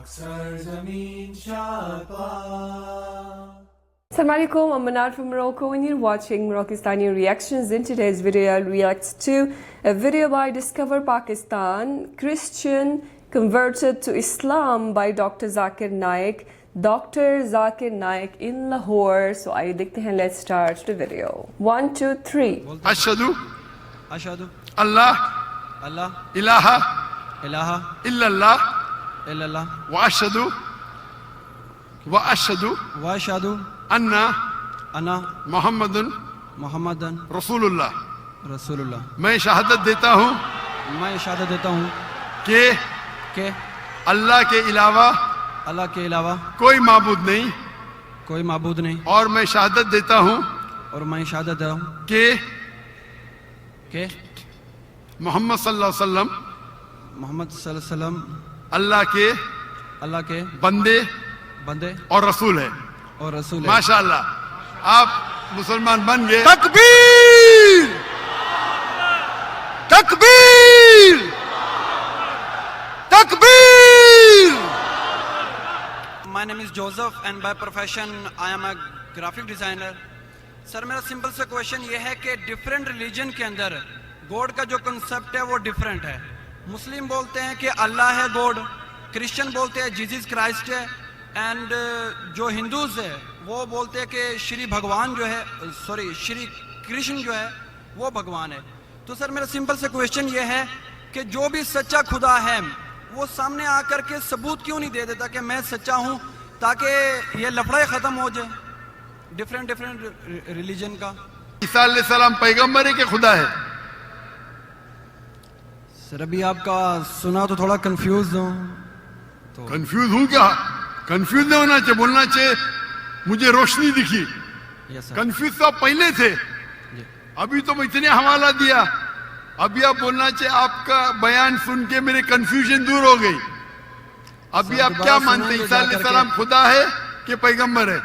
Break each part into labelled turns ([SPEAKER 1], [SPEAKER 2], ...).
[SPEAKER 1] Assalamu alaikum, I'm Manar from Morocco and you're watching Moroccistani Reactions. In today's video, I'll react to a video by Discover Pakistan, Christian Converted to Islam by Dr. Zakir Naik. Dr. Zakir Naik in Lahore. So आइए देखते हैं, let's start the video. 1, 2, 3.
[SPEAKER 2] अशहदु
[SPEAKER 3] अल्लाह
[SPEAKER 2] इलाहा
[SPEAKER 3] इलाहा
[SPEAKER 2] इल्लल्लाह
[SPEAKER 3] इल्लल्लाह
[SPEAKER 2] व अशहदु
[SPEAKER 3] वाशहदु
[SPEAKER 2] अन्ना
[SPEAKER 3] अन्ना
[SPEAKER 2] Muhammadan रसूलुल्लाह।
[SPEAKER 3] रसूलुल्लाह।
[SPEAKER 2] मैं शहादत देता हूँ
[SPEAKER 3] मैं शहादत देता हूँ
[SPEAKER 2] कि अल्लाह के अलावा कोई माबूद नहीं और मैं शहादत देता हूँ कि मोहम्मद सल्लल्लाहु अलैहि वसल्लम अल्लाह के बंदे और रसूल है। माशाअल्लाह, आप मुसलमान बन गए। तकबीर तकबीर तकबीर।
[SPEAKER 3] My name is Joseph and by profession I am a graphic designer. Sir मेरा सिंपल सा क्वेश्चन ये है कि डिफरेंट रिलीजन के अंदर गॉड का जो कंसेप्ट है वो डिफरेंट है। मुस्लिम बोलते हैं कि अल्लाह है गॉड, क्रिश्चियन बोलते हैं जीसस क्राइस्ट है, एंड जो हिंदूज है वो बोलते हैं कि श्री भगवान जो है श्री कृष्ण जो है वो भगवान है। तो सर मेरा सिंपल सा क्वेश्चन ये है कि जो भी सच्चा खुदा है वो सामने आकर के सबूत क्यों नहीं दे देता कि मैं सच्चा हूँ, ताकि ये लफड़ा खत्म हो जाए डिफरेंट रिलीजन का।
[SPEAKER 2] ईसा अलैहिस्सलाम पैगंबर है कि खुदा है?
[SPEAKER 3] सर अभी आपका सुना तो थोड़ा कंफ्यूज हूँ। तो
[SPEAKER 2] कंफ्यूज हूँ क्या? कंफ्यूज नहीं होना चाहिए, बोलना चाहिए मुझे रोशनी दिखी। कंफ्यूज तो आप पहले थे, अभी तो मैं इतने हवाला दिया, अभी आप बोलना चाहिए आपका बयान सुन के मेरे कंफ्यूजन दूर हो गई। अभी आप क्या मानते हैं, ईसा अलैहिस्सलाम खुदा है कि पैगंबर है?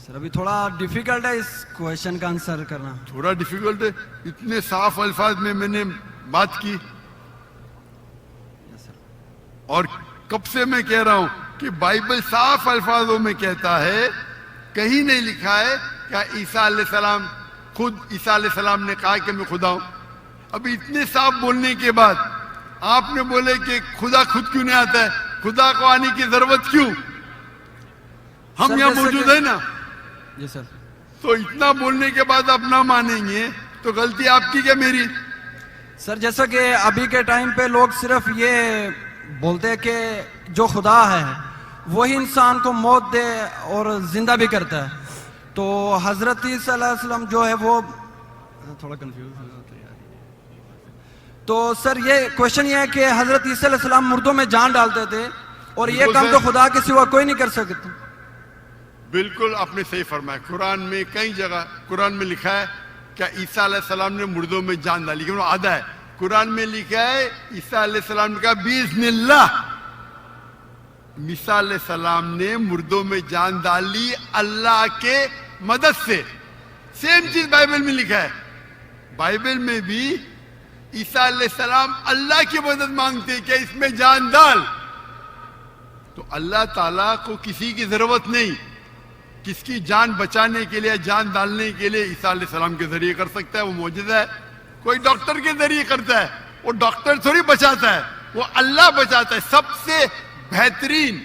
[SPEAKER 3] सर अभी थोड़ा डिफिकल्ट है इस क्वेश्चन का आंसर करना।
[SPEAKER 2] थोड़ा डिफिकल्ट है, इतने साफ अल्फाज में मैंने बात की और कब से मैं कह रहा हूं कि बाइबल साफ अल्फाजों में कहता है, कहीं नहीं लिखा है क्या ईसा अलैहिस्सलाम ने कहा कि मैं खुदा हूं। अभी इतने साफ बोलने के बाद आपने बोले कि खुदा खुद क्यों नहीं आता है, खुदा को आने की जरूरत क्यों? हम यहाँ मौजूद है ना।
[SPEAKER 3] जी सर।
[SPEAKER 2] तो इतना बोलने के बाद आप ना मानेंगे तो गलती आपकी क्या मेरी?
[SPEAKER 3] सर जैसा कि अभी के टाइम पे लोग सिर्फ ये बोलते हैं कि जो खुदा है वही इंसान को मौत दे और जिंदा भी करता है, तो हजरत ईसा अलैहिस्सलाम जो है वो थोड़ा कंफ्यूज होता है। तो सर ये क्वेश्चन ये है कि हजरत ईसा अलैहिस्सलाम मुर्दों में जान डालते थे और ये काम तो खुदा के सिवा कोई नहीं कर सकता।
[SPEAKER 2] बिल्कुल आपने सही फरमाया। कुरान में कई जगह कुरान में लिखा है क्या ईसा अलैहिस्सलाम ने मुर्दों में जान डाली, क्यों आधा है कुरान में लिखा है ईसा अलैहिस्सलाम का बिस्मिल्लाह, ईसा अलैहिस्सलाम ने मुर्दों में जान डाली अल्लाह के मदद से। सेम चीज बाइबल में लिखा है, बाइबल में भी ईसा अलैहिस्सलाम अल्लाह की मदद मांगते क्या इसमें जान डाल, तो अल्लाह ताला को किसी की जरूरत नहीं, किसकी जान बचाने के लिए जान डालने के लिए ईसा अलैहिस्सलाम के जरिए कर सकता है, वो मौजूदा है। कोई डॉक्टर के जरिए करता है, वो डॉक्टर थोड़ी बचाता है, वो अल्लाह बचाता है। सबसे बेहतरीन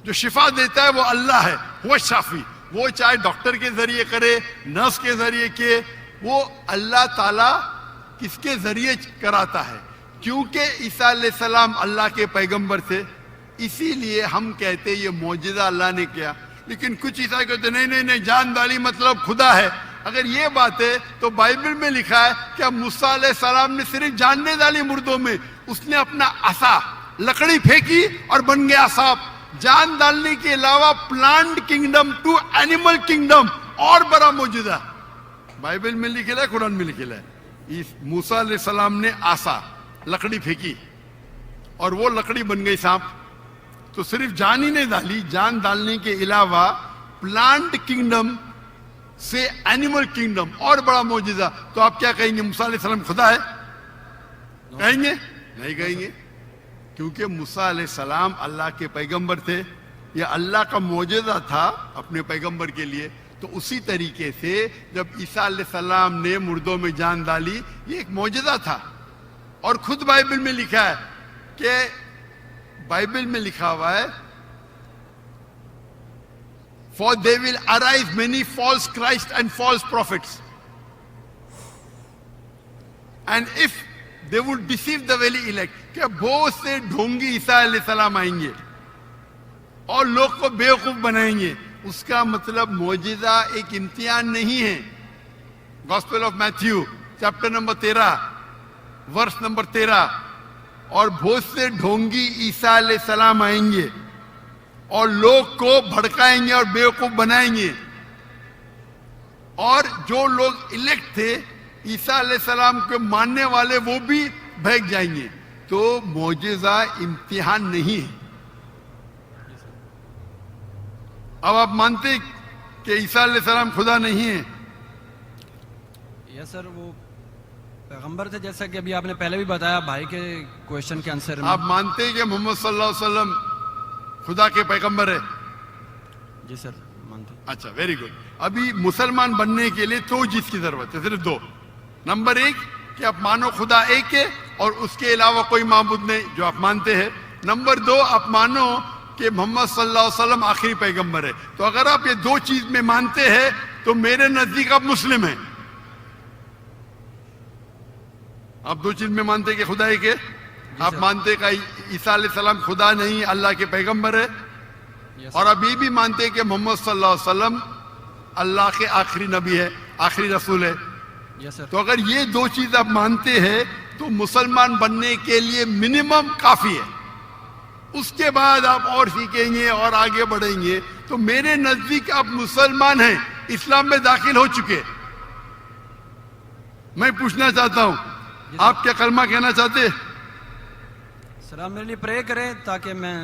[SPEAKER 2] जो शिफा देता है वो अल्लाह है, वो शाफी। वो चाहे डॉक्टर के जरिए करे, नर्स के जरिए के, वो अल्लाह ताला किसके जरिए कराता है, क्योंकि ईसा अलैहिस्सलाम अल्लाह के पैगंबर थे, इसीलिए हम कहते ये मौजूदा अल्लाह ने किया। लेकिन कुछ ईसाई कहते नहीं जान डाली मतलब खुदा है। अगर ये बात है तो बाइबल में लिखा है क्या मूसा अलैहिस्सलाम ने सिर्फ जानने डाली मुर्दों में, उसने अपना आसा लकड़ी फेंकी और बन गया सांप। जान डालने के अलावा plant kingdom to animal kingdom और बड़ा मौजूदा बाइबल में लिखेला है, कुरान में लिखेला है। इस मूसा अलैहिस्सलाम ने आसा लकड़ी फेंकी और वो लकड़ी बन गई सांप। तो सिर्फ जान ही नहीं डाली, जान डालने के अलावा प्लांट किंगडम से एनिमल किंगडम और बड़ा मौजूदा। तो आप क्या कहेंगे मूसा अलैहिस्सलाम खुदा है? कहेंगे? نہیں کہیں گے، کیونکہ موسیٰ علیہ السلام اللہ کے پیغمبر تھے، یہ اللہ کا معجزہ تھا اپنے پیغمبر کے لیے. تو اسی طریقے سے جب عیسیٰ علیہ السلام نے مردوں میں جان ڈالی، یہ ایک معجزہ تھا. اور خود بائبل میں لکھا ہے کہ بائبل میں لکھا ہوا ہے For there will arise many false Christ and false prophets. And if they would deceive the very elect, کہ بہت سے ڈھونگی عیسیٰ علیہ السلام آئیں گے اور لوگ کو بیوقوف بنائیں گے. اس کا مطلب معجزہ ایک امتحان نہیں ہے. Gospel of Matthew chapter number 13 verse number 13. اور بہت سے ڈھونگی عیسیٰ علیہ السلام آئیں گے اور لوگ کو بھڑکائیں گے اور بیوقوف بنائیں گے. اور جو لوگ الیکٹ تھے عیسیٰ علیہ السلام کے ماننے والے، وہ بھی بہک جائیں گے. تو معجزہ امتحان نہیں ہے. اب آپ مانتے کہ عیسیٰ علیہ السلام خدا نہیں ہے؟
[SPEAKER 3] یس سر، وہ پیغمبر تھے، جیسا کہ ابھی آپ نے پہلے بھی بتایا بھائی کے کوشچن کے آنسر میں.
[SPEAKER 2] آپ مانتے کہ محمد صلی اللہ علیہ وسلم خدا کے پیغمبر ہے؟
[SPEAKER 3] جی سر مانتے.
[SPEAKER 2] اچھا، ویری گڈ. ابھی مسلمان بننے کے لیے دو چیز کی ضرورت ہے، صرف دو. نمبر ایک کہ آپ مانو خدا ایک ہے اور اس کے علاوہ کوئی معبود نہیں، جو آپ مانتے ہیں. نمبر دو، آپ مانو کہ محمد صلی اللہ علیہ وسلم آخری پیغمبر ہے. تو اگر آپ یہ دو چیز میں مانتے ہیں تو میرے نزدیک آپ مسلم ہیں. آپ دو چیز میں مانتے کہ خدا ایک ہے، آپ مانتے کہ عیسیٰ علیہ السلام خدا نہیں، اللہ کے پیغمبر ہے، اور اب یہ بھی مانتے کہ محمد صلی اللہ علیہ وسلم اللہ کے آخری نبی ہے، آخری رسول ہے.
[SPEAKER 3] یس سر.
[SPEAKER 2] تو اگر یہ دو چیز آپ مانتے ہیں تو مسلمان بننے کے لیے منیمم کافی ہے. اس کے بعد آپ اور سیکھیں گے اور آگے بڑھیں گے. تو میرے نزدیک آپ مسلمان ہیں، اسلام میں داخل ہو چکے. میں پوچھنا چاہتا ہوں، آپ کیا کلمہ کہنا چاہتے؟
[SPEAKER 3] سر آپ میرے لیے پرے کریں تاکہ میں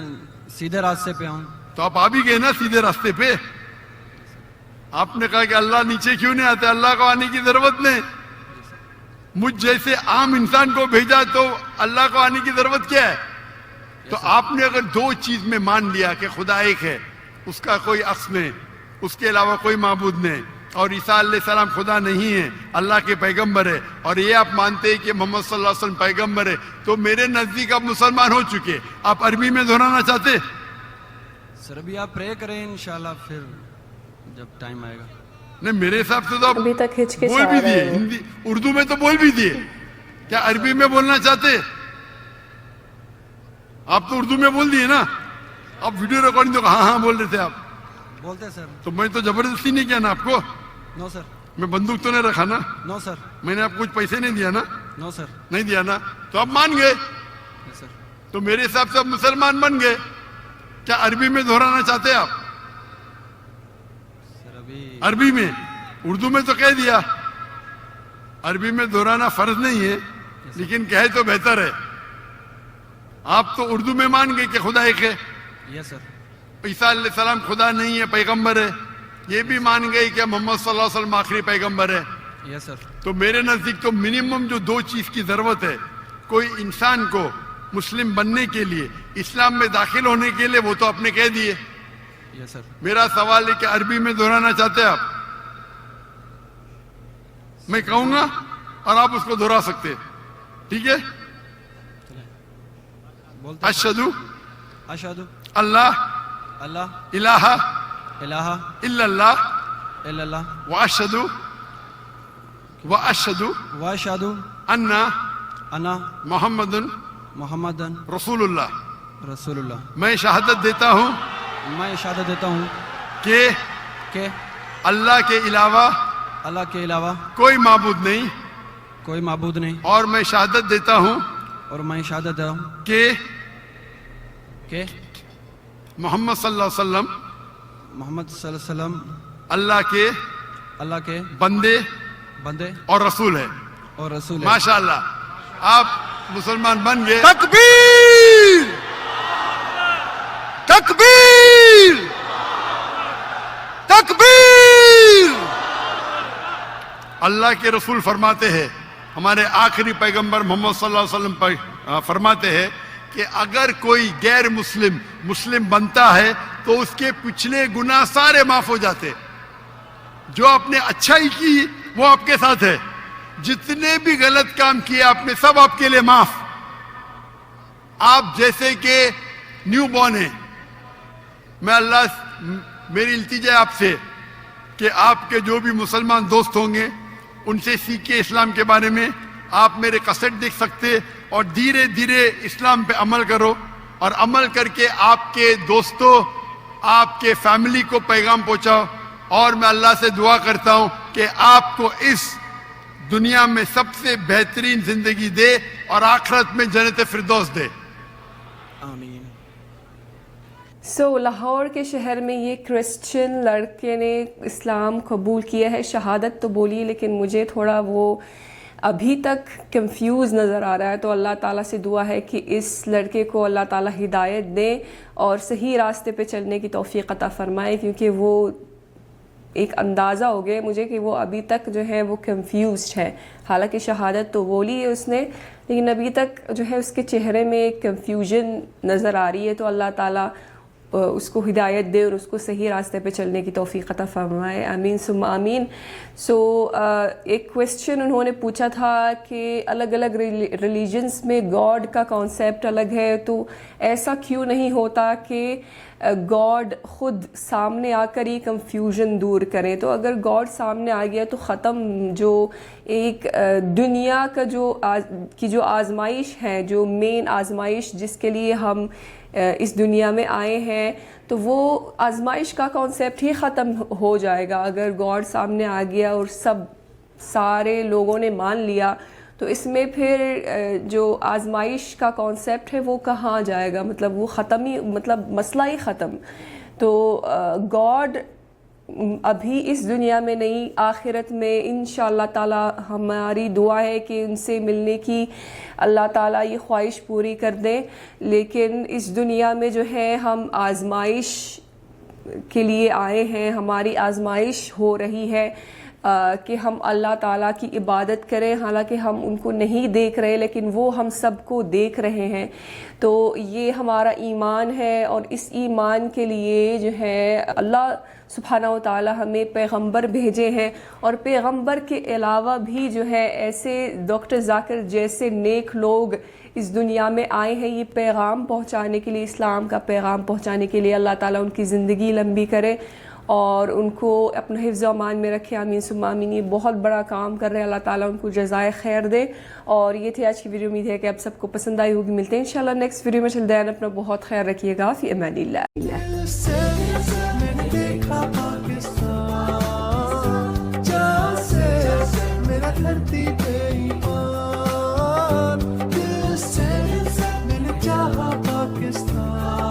[SPEAKER 3] سیدھے راستے پہ آؤں.
[SPEAKER 2] تو آپ آ بھی گئے نا سیدھے راستے پہ. آپ نے کہا کہ اللہ نیچے کیوں نہیں آتے؟ اللہ کو آنے کی ضرورت نہیں. مجھ جیسے عام انسان کو بھیجا تو اللہ کو آنے کی ضرورت کیا ہے؟ تو آپ نے اگر دو چیز میں مان لیا کہ خدا ایک ہے، اس کا کوئی عکس نہیں، اس کے علاوہ کوئی معبود نہیں، اور عیسیٰ علیہ السلام خدا نہیں ہے، اللہ کے پیغمبر ہے، اور یہ آپ مانتے ہیں کہ محمد صلی اللہ علیہ وسلم پیغمبر ہے، تو میرے نزدیک آپ مسلمان ہو چکے. آپ عربی میں دہرانا چاہتے؟
[SPEAKER 3] سر ابھی آپ پرے کریں انشاءاللہ، پھر جب ٹائم آئے گا.
[SPEAKER 2] نہیں، میرے حساب سے تو آپ
[SPEAKER 1] ابھی تک ہچکچا
[SPEAKER 2] بول بھی
[SPEAKER 1] رہے
[SPEAKER 2] دیے،
[SPEAKER 1] ہیں.
[SPEAKER 2] ہندی اردو میں تو بول بھی دیے. کیا عربی میں بولنا چاہتے؟ آپ تو اردو میں بول دیے نا. آپ ویڈیو ریکارڈنگ تو ہاں ہاں بول رہے تھے آپ.
[SPEAKER 3] بولتے سر.
[SPEAKER 2] تو میں تو زبردستی نہیں کیا نا آپ کو.
[SPEAKER 3] نو سر.
[SPEAKER 2] میں بندوق تو نہیں رکھا نا.
[SPEAKER 3] نو سر.
[SPEAKER 2] میں نے آپ کو کچھ پیسے نہیں دیا نا.
[SPEAKER 3] نو سر.
[SPEAKER 2] نہیں دیا نا. تو آپ مان گئے.
[SPEAKER 3] یس سر.
[SPEAKER 2] تو میرے حساب سے آپ مسلمان بن گئے. کیا عربی میں دہرانا چاہتے آپ؟
[SPEAKER 3] سر ابھی
[SPEAKER 2] عربی میں، اردو میں تو کہہ دیا. عربی میں دہرانا فرض نہیں ہے، لیکن کہے تو بہتر ہے. آپ تو اردو میں مان گئے کہ خدا ایک ہے،
[SPEAKER 3] یس سر.
[SPEAKER 2] عیسیٰ علیہ السلام خدا نہیں ہے، پیغمبر ہے. یہ بھی مان گئے کہ محمد صلی اللہ علیہ وسلم آخری پیغمبر ہے.
[SPEAKER 3] یس سر.
[SPEAKER 2] تو میرے نزدیک تو منیمم جو دو چیز کی ضرورت ہے کوئی انسان کو مسلم بننے کے لیے، اسلام میں داخل ہونے کے لیے، وہ تو آپ نے کہہ دیے.
[SPEAKER 3] یس سر.
[SPEAKER 2] میرا سوال ہے کہ عربی میں دہرانا چاہتے ہیں آپ؟ میں کہوں گا اور آپ اس کو دہرا سکتے. ٹھیک ہے.
[SPEAKER 3] بولتے.
[SPEAKER 2] اشہدو
[SPEAKER 3] اشہدو
[SPEAKER 2] اللہ
[SPEAKER 3] اللہ
[SPEAKER 2] الہ
[SPEAKER 3] الہ
[SPEAKER 2] الا اللہ
[SPEAKER 3] الا اللہ
[SPEAKER 2] واشہدو
[SPEAKER 3] واشہدو
[SPEAKER 2] ان
[SPEAKER 3] انا
[SPEAKER 2] محمد
[SPEAKER 3] محمد
[SPEAKER 2] رسول اللہ.
[SPEAKER 3] رسول اللہ.
[SPEAKER 2] میں شہادت دیتا ہوں
[SPEAKER 3] میں شہادت دیتا ہوں
[SPEAKER 2] کہ
[SPEAKER 3] کہ
[SPEAKER 2] اللہ کے علاوہ
[SPEAKER 3] اللہ کے علاوہ
[SPEAKER 2] کوئی معبود نہیں،
[SPEAKER 3] کوئی معبود نہیں،
[SPEAKER 2] اور میں شہادت دیتا ہوں
[SPEAKER 3] اور میں شہادت دیتا ہوں کہ
[SPEAKER 2] محمد صلی اللہ علیہ وسلم
[SPEAKER 3] محمد صلی اللہ علیہ وسلم
[SPEAKER 2] اللہ کے
[SPEAKER 3] بندے
[SPEAKER 2] اور رسول ہے.
[SPEAKER 3] اور رسول ہے.
[SPEAKER 2] ماشاءاللہ، آپ مسلمان بن گئے.
[SPEAKER 4] تکبیر تکبیر تکبیر.
[SPEAKER 2] اللہ کے رسول فرماتے ہیں، ہمارے آخری پیغمبر محمد صلی اللہ علیہ وسلم फरमाते हैं कि अगर कोई गैर मुस्लिम मुस्लिम बनता है तो उसके पिछले गुनाह सारे माफ हो जाते. जो आपने अच्छाई की वो आपके साथ है, जितने भी गलत काम किए आपने सब आपके लिए माफ. आप जैसे कि न्यू बॉर्न है, मैं अल्लाह मेरी इल्तिजा आपसे कि आपके जो भी मुसलमान दोस्त होंगे उनसे सीखिए इस्लाम के बारे में. आप मेरे कैसेट देख सकते और धीरे धीरे इस्लाम पे अमल करो, और अमल करके आपके दोस्तों आपके फैमिली को पैगाम पहुंचाओ. और मैं अल्लाह से दुआ करता हूं कि आपको इस दुनिया में सबसे बेहतरीन जिंदगी दे और आखिरत में जन्नत फिरदौस दे.
[SPEAKER 3] आमीन.
[SPEAKER 1] लाहौर के शहर में ये क्रिश्चियन लड़के ने इस्लाम कबूल किया है, शहादत तो बोली, लेकिन मुझे थोड़ा वो अभी तक कंफ्यूज नज़र आ रहा है. तो अल्लाह ताला से दुआ है कि इस लड़के को अल्लाह ताला हिदायत दे और सही रास्ते पे चलने की तौफीक अता फरमाए, क्योंकि वो एक अंदाज़ा हो गया मुझे कि वो अभी तक जो है वो कंफ्यूज्ड है. हालांकि शहादत तो बोली है उसने, लेकिन अभी तक जो है उसके चेहरे में एक कंफ्यूजन नज़र आ रही है. तो अल्लाह ताला उसको हिदायत दे और उसको सही रास्ते पे चलने की तौफीक अता फरमाए. आमीन सुम्मा आमीन. एक क्वेश्चन उन्होंने पूछा था कि अलग अलग रिलीजन्स में गॉड का कॉन्सेप्ट अलग है, तो ऐसा क्यों नहीं होता कि गॉड खुद सामने आकर ही कंफ्यूजन दूर करें. तो अगर गॉड सामने आ गया तो ख़त्म. जो एक दुनिया का जो आजमाइश है, जो मेन आजमाइश जिसके लिए हम इस दुनिया में आए हैं, तो वो आजमाइश का कॉन्सेप्ट ही ख़त्म हो जाएगा अगर गॉड सामने आ गया और सारे लोगों ने मान लिया. तो इसमें फिर जो आजमाइश का कॉन्सेप्ट है वो कहाँ जाएगा, मतलब वो ख़त्म ही, मतलब मसला ही ख़त्म. तो गॉड अभी इस दुनिया में नहीं, आखिरत में इंशाअल्लाह ताला हमारी दुआ है कि उनसे मिलने की अल्लाह ताला ये ख्वाहिश पूरी कर दें. लेकिन इस दुनिया में जो है हम आजमाइश के लिए आए हैं, हमारी आजमाइश हो रही है कि हम अल्लाह ताला की इबादत करें. हालांकि हम उनको नहीं देख रहे, लेकिन वो हम सबको देख रहे हैं. तो ये हमारा ईमान है, और इस ईमान के लिए जो है अल्लाह सुब्हानहू व तआला हमें पैगंबर भेजे हैं, और पैगंबर के अलावा भी जो है ऐसे डॉक्टर जाकिर जैसे नेक लोग इस दुनिया में आए हैं ये पैगाम पहुंचाने के लिए, इस्लाम का पैगाम पहुंचाने के लिए. अल्लाह ताला उनकी ज़िंदगी लंबी करे और उनको अपना हिफ्ज़ व अमान में रखे. आमीन सुम्मा आमीन. ये बहुत बड़ा काम कर रहे हैं, अल्लाह ताला उनको जज़ाए खैर दे. और ये थी आज की वीडियो. उम्मीद है कि आप सबको पसंद आई होगी. मिलते हैं इंशाल्लाह नेक्स्ट वीडियो में. चल दें, अपना बहुत ख्याल रखिएगा. फ़ी अमानिल्लाह.
[SPEAKER 4] धरती पे ईमान, दिल से मैंने चाहा पाकिस्तान.